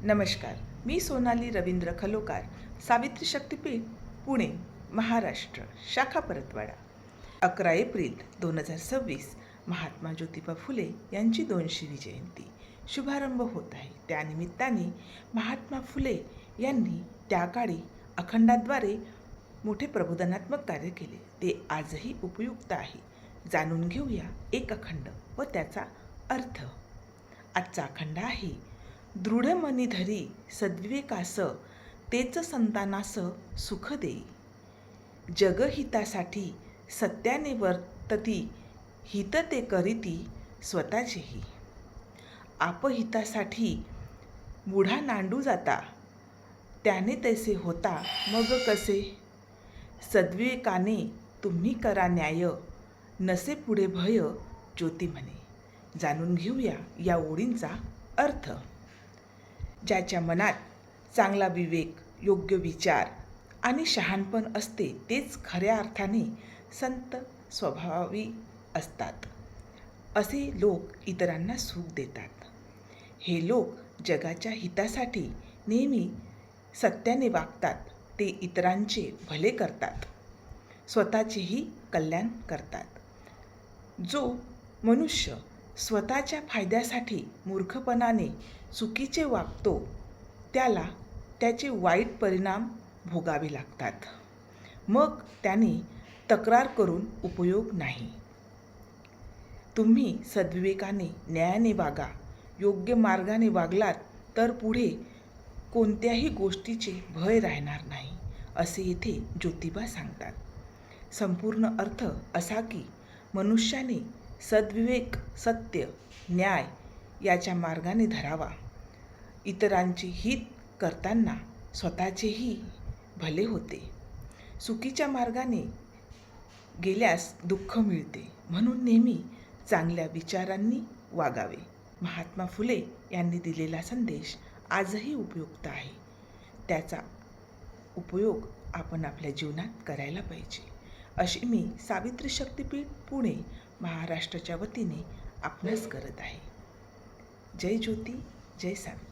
नमस्कार. मी सोनाली रवींद्र खलोकार, सावित्री शक्तीपीठ, पुणे, महाराष्ट्र, शाखा परतवाडा. 11 एप्रिल 2026 महात्मा ज्योतिबा फुले यांची 200वी जयंती शुभारंभ होत आहे. त्यानिमित्ताने महात्मा फुले यांनी त्या काळी अखंडाद्वारे मोठे प्रबोधनात्मक कार्य केले. ते आजही उपयुक्त आहे. जाणून घेऊया एक अखंड व त्याचा अर्थ. आजचा अखंड आहे: दृढ मनी धरी सद्विवेकास, तेच संतानास सुख देई. जगहितासाठी सत्याने वर्तती, हित ते करीती स्वतःचेही. आपहितासाठी मुढा नांडू जाता, त्याने तैसे होता मग कसे. सद्विवेकाने तुम्ही करा न्याय, नसे पुढे भय ज्योती म्हणे. जाणून घेऊया या ओळींचा अर्थ. ज्याच्या मनात चांगला विवेक, योग्य विचार आणि शहाणपण असते तेच खऱ्या अर्थाने संत स्वभावी असतात. असे लोक इतरांना सुख देतात. हे लोक जगाच्या हितासाठी नेहमी सत्याने वागतात. ते इतरांचे भले करतात, स्वतःचेही कल्याण करतात. जो मनुष्य स्वतःच्या फायद्यासाठी मूर्खपणाने चुकीचे वागतो त्याला त्याचे वाईट परिणाम भोगावे लागतात. मग त्याने तक्रार करून उपयोग नाही. तुम्ही सद्विवेकाने, न्यायाने वागा. योग्य मार्गाने वागलात तर पुढे कोणत्याही गोष्टीचे भय राहणार नाही, असे येथे ज्योतिबा सांगतात. संपूर्ण अर्थ असा की मनुष्याने सद्विवेक, सत्य, न्याय याच्या मार्गाने धरावा. इतरांचे हित करताना स्वतःचेही भले होते. चुकीच्या मार्गाने गेल्यास दुःख मिळते, म्हणून नेहमी चांगल्या विचारांनी वागावे. महात्मा फुले यांनी दिलेला संदेश आजही उपयुक्त आहे. त्याचा उपयोग आपण आपल्या जीवनात करायला पाहिजे, अशी मी सावित्री शक्तीपीठ, पुणे, महाराष्ट्राच्या वतीने आपणास करत आहे. जय ज्योती, जय सावित्री.